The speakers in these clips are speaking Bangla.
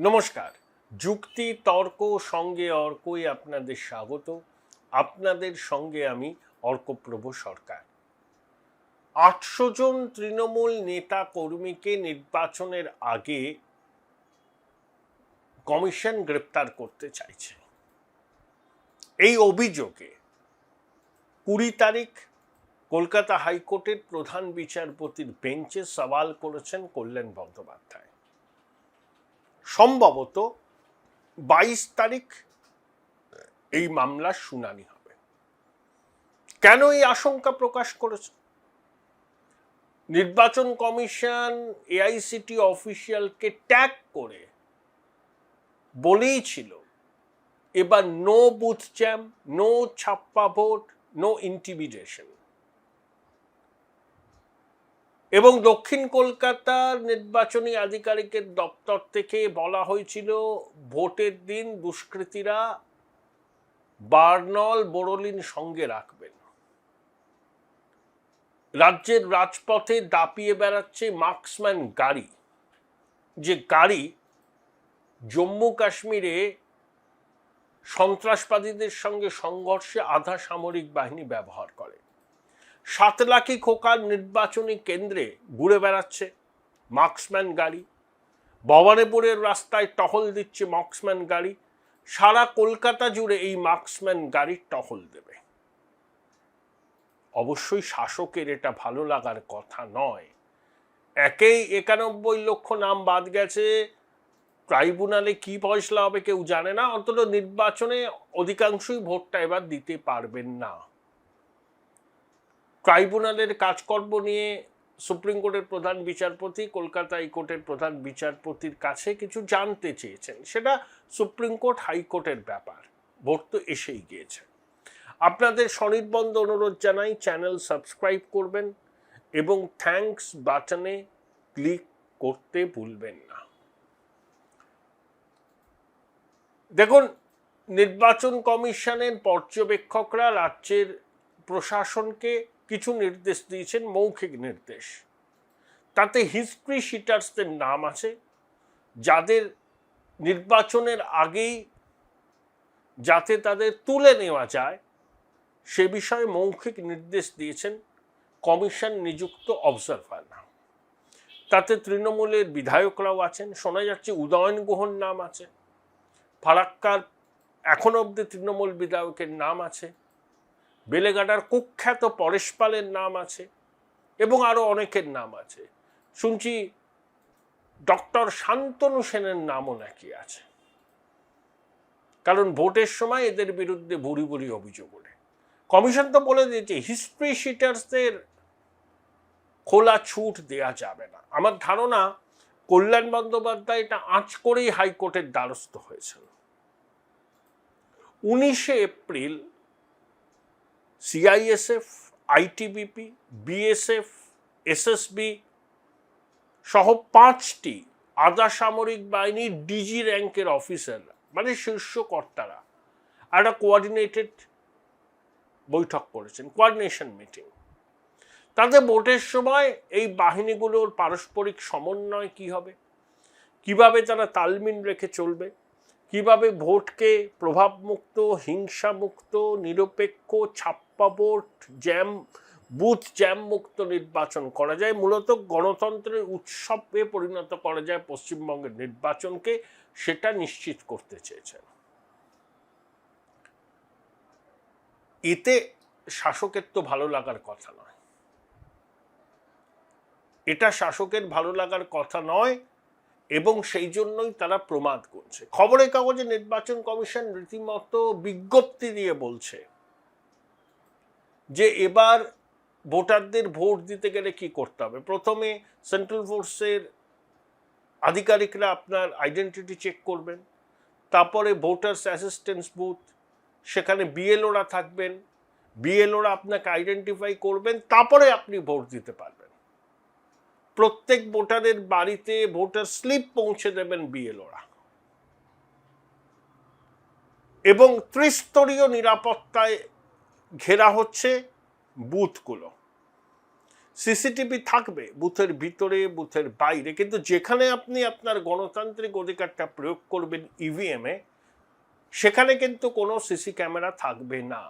নমস্কার। যুক্তি তর্ক সঙ্গে অর্কই আপনাদের স্বাগত। আপনাদের সঙ্গে আমি অর্কপ্রভ সরকার। ৮০০ জন তৃণমূল নেতা কর্মীকে নির্বাচনের আগে কমিশন গ্রেপ্তার করতে চাইছে। এই অভিযোগে ২০ তারিখ কলকাতা হাইকোর্টের প্রধান বিচারপতির বেঞ্চে সওয়াল করেছেন কল্যাণ বন্দ্যোপাধ্যায়। সম্ভবত ২২ তারিখ এই মামলার শুনানি হবে। কেন এই আশঙ্কা প্রকাশ করেছে? নির্বাচন কমিশন এআইসিটি অফিসিয়ালকে ট্যাগ করে বলেইছিল এবার নো বুথ জ্যাম, নো ছাপ্পা ভোট, নো ইন্টিমিডেশন। এবং দক্ষিণ কলকাতার নির্বাচনী আধিকারিকের দপ্তর থেকে বলা হয়েছিল ভোটের দিন দুষ্কৃতীরা বার্নল বোরোলিন সঙ্গে রাখবেন। রাজ্যের রাজপথে দাপিয়ে বেড়াচ্ছে মার্কসম্যান গাড়ি, যে গাড়ি জম্মু কাশ্মীরে সন্ত্রাসবাদীদের সঙ্গে সংঘর্ষে আধা সামরিক বাহিনী ব্যবহার করে। ৭ লাখি খোকার নির্বাচনী কেন্দ্রে ঘুরে বেড়াচ্ছে মার্কসম্যান গাড়ি। ভবানীপুরের রাস্তায় টহল দিচ্ছে মার্কসম্যান গাড়ি। সারা কলকাতা জুড়ে এই মার্কসম্যান গাড়ি টহল দেবে। অবশ্যই শাসকের এটা ভালো লাগার কথা নয়। একেই ৯১ লক্ষ নাম বাদ গেছে, ট্রাইব্যুনালে কি ফয়সলা হবে কেউ জানে না। অন্তত নির্বাচনে অধিকাংশই ভোটটা এবার দিতে পারবেন না। ট্রাইব্যুনালের কাজকর্ম নিয়ে সুপ্রিম কোর্টের প্রধান বিচারপতি কলকাতা হাইকোর্টের প্রধান বিচারপতির কাছে কিছু জানতে চেয়েছেন। সেটা সুপ্রিম কোর্ট হাইকোর্টের ব্যাপার। ভোট তো এসেই গিয়েছে। আপনাদের স্বনির্বন্ধ অনুরোধ জানাই, চ্যানেল সাবস্ক্রাইব করবেন এবং থ্যাঙ্কস বাটনে ক্লিক করতে ভুলবেন না। দেখুন, নির্বাচন কমিশনের পর্যবেক্ষকরা রাজ্যের প্রশাসনকে কিছু নির্দেশ দিয়েছেন, মৌখিক নির্দেশ। তাতে হিস্ট্রি শিটার্সদের নাম আছে, যাদের নির্বাচনের আগেই যাতে তাদের তুলে নেওয়া যায় সে বিষয়ে মৌখিক নির্দেশ দিয়েছেন কমিশন নিযুক্ত অবজারভার। তাতে তৃণমূলের বিধায়করাও আছেন। শোনা যাচ্ছে উদয়ন গুহর নাম আছে, ফারাক্কার এখন অবধি তৃণমূল বিধায়কের নাম আছে, বেলেঘাটার কুখ্যাত পরেশ পালের নাম আছে এবং আরো অনেকের নাম আছে। শুনছি ডক্টর শান্তনু সেনের নামও নাকি আছে, কারণ ভোটের সময় এদের বিরুদ্ধে ভুরি ভুরি অভিযোগ ওঠে। কমিশন তো বলে দিয়েছে হিস্ট্রি শিটার্সদের খোলা ছুট দেয়া যাবে না। আমার ধারণা কল্যাণ বন্দ্যোপাধ্যায় এটা আঁচ করেই হাইকোর্টের দ্বারস্থ হয়েছিল। ১৯শে April CISF, ITBP, BSF, SSB সহ ৫টি আধা সামরিক বাহিনীর ডিজি র্যাঙ্কের অফিসাররা, মানে শীর্ষ কর্তারা, একটা কোঅর্ডিনেটেড বৈঠক করেছেন, কোঅর্ডিনেশন মিটিং। তাতে ভোটের সময় এই বাহিনীগুলোর পারস্পরিক সমন্বয় কি হবে, কিভাবে তারা তালমিল রেখে চলবে, কিভাবে ভোটকে প্রভাবমুক্ত, হিংসামুক্ত, নিরপেক্ষ, ছাপ্পা ভোট, জ্যাম, বুথ জ্যাম মুক্ত নির্বাচন করা যায়, মূলত গণতন্ত্রের উৎসবে পরিণত করা যায় পশ্চিমবঙ্গের নির্বাচনকে, সেটা নিশ্চিত করতে চেয়েছেন। এতে শাসকের তো ভালো লাগার কথা নয়, এটা শাসকের ভালো লাগার কথা নয় এবং সেই জন্যই তারা প্রমাদ করছে। খবরের কাগজে নির্বাচন কমিশন রীতিমতো বিজ্ঞপ্তি দিয়ে বলছে যে এবার ভোটারদের ভোট দিতে গেলে কি করতে হবে। প্রথমে সেন্ট্রাল ফোর্সের আধিকারিকরা আপনার আইডেন্টিটি চেক করবেন, তারপরে ভোটার্স অ্যাসিস্ট্যান্স বুথ, সেখানে বিএলওরা থাকবেন, বিএলওরা আপনাকে আইডেন্টিফাই করবেন, তারপরে আপনি ভোট দিতে পারবেন। প্রত্যেক ভোটারের বাড়িতে ভোটার স্লিপ পৌঁছে দেবেন বিএলওরা এবং ত্রিস্তরীয় নিরাপত্তায় ঘেরা হচ্ছে বুথগুলো। সিসিটিভি থাকবে বুথের ভিতরে, বুথের বাইরে, কিন্তু যেখানে আপনি আপনার গণতান্ত্রিক অধিকারটা প্রয়োগ করবেন ইভিএমে, সেখানে কিন্তু কোনো সিসি ক্যামেরা থাকবে না।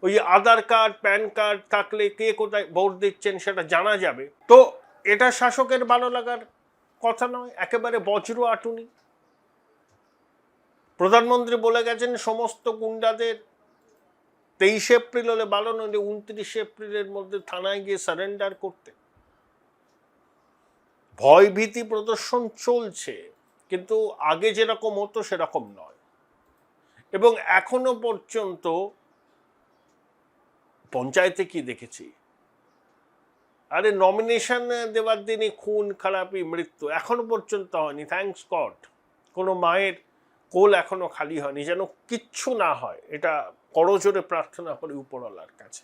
ওই আধার কার্ড, প্যান কার্ড থাকলে কে কোথায় ভোট দিচ্ছেন সেটা জানা যাবে। তো এটা শাসকের ভালো লাগার কথা নয়, একেবারে বজ্র আটুনি। প্রধানমন্ত্রী বলে গেছেন সমস্ত গুন্ডাদের 23 এপ্রিল হলে ভালো, নইলে 29 এপ্রিলের মধ্যে থানায় গিয়ে সারেন্ডার করতে। ভয় ভীতি প্রদর্শন চলছে, কিন্তু আগে যেরকম হতো সেরকম নয়। এবং এখনো পর্যন্ত পঞ্চায়েতে কি দেখেছি, আরে নমিনেশন দেওয়ার দিনই খুন খারাপি মৃত্যু, এখনো পর্যন্ত হয়নি। থ্যাঙ্কস গড, কোনো মায়ের কোল এখনো খালি হয়নি, যেন কিচ্ছু না হয়, এটা করজোরে প্রার্থনা করি উপরওয়ালার কাছে।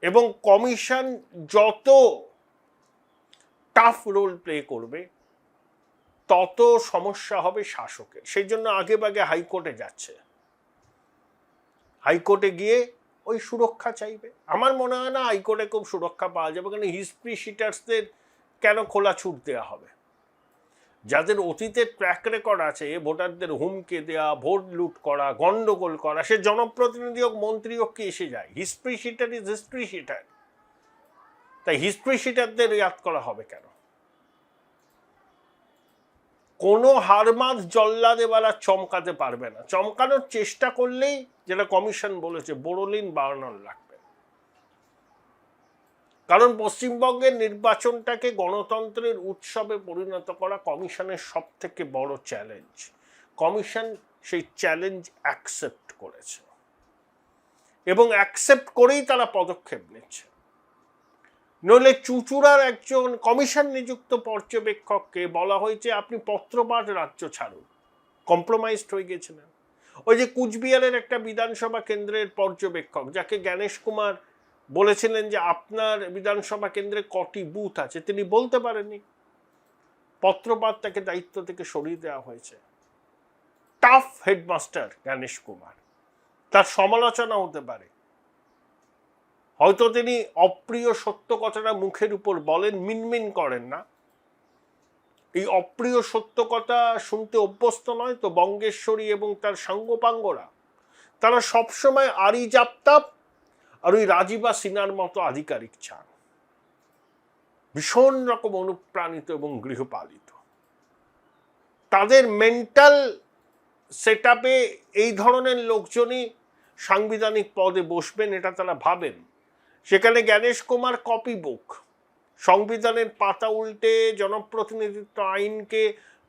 এবং কমিশন যত টাফ রোল প্লে করবে তত সমস্যা হবে শাসকের। সেই জন্য আগে বাগে হাইকোর্টে যাচ্ছে, হাইকোর্টে গিয়ে ওই সুরক্ষা চাইবে। আমার মনে হয় না হাইকোর্টে খুব সুরক্ষা পাওয়া যাবে, কারণ হিস্ট্রি শিটার্সদের কেন খোলা ছুট দেওয়া হবে? যাদের অতীতের ট্র্যাক রেকর্ড আছে ভোটারদের হুমকি দেওয়া, ভোট লুট করা, গন্ডগোল করা, সে জনপ্রতিনিধি হোক, মন্ত্রী হোক, কি এসে যায়? History sheeter is history sheeter. তাই হিস্ট্রি শিটারদের ইয়াদ করা হবে কেন? কোনো হারমাদ জল্লাদ এবার আর চমকাতে পারবে না। চমকানোর চেষ্টা করলেই, যেটা কমিশন বলেছে, বোরোলিন বার্নার লাগবে। কারণ পশ্চিমবঙ্গের নির্বাচনটাকে গণতন্ত্রের উৎসবে পরিণত করা কমিশনের সব থেকে বড় চ্যালেঞ্জ। কমিশন সেই চ্যালেঞ্জ অ্যাকসেপ্ট করেছে, এবং অ্যাকসেপ্ট করেই তারা পদক্ষেপ নিচ্ছে। নইলে চুচুড়ার একজন কমিশন নিযুক্ত পর্যবেক্ষককে বলা হয়েছে আপনি পত্রপাঠ রাজ্য ছাড়ুন, কম্প্রোমাইজড হয়ে গেছিলেন। ওই যে কুচবিহারের একটা বিধানসভা কেন্দ্রের পর্যবেক্ষক, যাকে জ্ঞানেশ কুমার বলেছিলেন যে আপনার বিধানসভা কেন্দ্রে কটি বুথ আছে, তিনি বলতে পারেননি, পত্রপাঠ তাকে দায়িত্ব থেকে সরিয়ে দেওয়া হয়েছে। টাফ হেডমাস্টার জ্ঞানেশ কুমার, তার সমালোচনা হতে পারে, হয়তো তিনি অপ্রিয় সত্য কথাটা মুখের উপর বলেন, মিনমিন করেন না। এই অপ্রিয় সত্য কথা শুনতে অভ্যস্ত নয় তো বঙ্গেশ্বরী এবং তার সাঙ্গপাঙ্গরা, তারা সবসময় আরি জাপতাপ আর ওই রাজীবা সিনহার মতো আধিকারিক চান, ভীষণ রকম অনুপ্রাণিত এবং গৃহপালিত। তাদের মেন্টাল সেট আপে এই ধরনের লোকজনই সাংবিধানিক পদে বসবেন, এটা তারা ভাবেন। সেখানে জ্ঞানেশ কুমার কপি বুক, সংবিধানের পাতা উল্টে জনপ্রতিনিধিত্ব আইনকে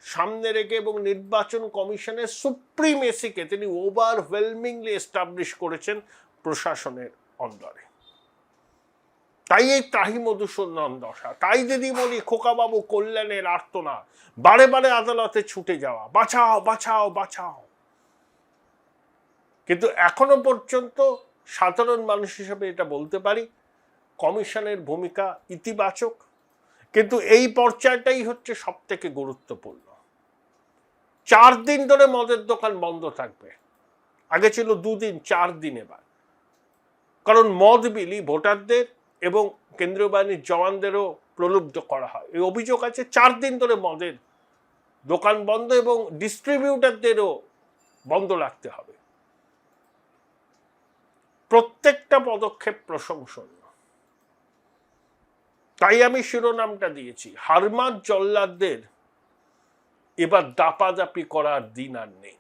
সামনে রেখে এবং নির্বাচন কমিশনের সুপ্রিমেসিকে তিনি ওভারওয়েলমিংলি এস্টাবলিশ করেছেন প্রশাসনের অন্দরে। তাই এই ত্রাহি মধুসূদন দশা, তাই যদি বলি খোকাবাবু কল্যাণের আর্তনা, বারে বারে আদালতে ছুটে যাওয়া, বাঁচাও বাঁচাও বাঁচাও। কিন্তু এখনো পর্যন্ত সাধারণ মানুষ হিসেবে এটা বলতে পারি কমিশনের ভূমিকা ইতিবাচক, কিন্তু এই পর্যায়টাই হচ্ছে সব থেকে গুরুত্বপূর্ণ। 4 দিন ধরে মদের দোকান বন্ধ থাকবে, আগে ছিল 2 দিন, 4 দিন এবার। কারণ মদ বিলি ভোটারদের এবং কেন্দ্রীয় বাহিনীর জওয়ানদেরও প্রলুব্ধ করা হয়, এই অভিযোগ আছে। 4 দিন ধরে মদের দোকান বন্ধ, এবং ডিস্ট্রিবিউটারদেরও বন্ধ রাখতে হবে। প্রত্যেকটা পদক্ষেপ প্রশংসনীয়। তাই আমি শিরোনামটা দিয়েছি, হারমাদ জল্লাদদের এবার দাপাদাপি করার দিন আর নেই।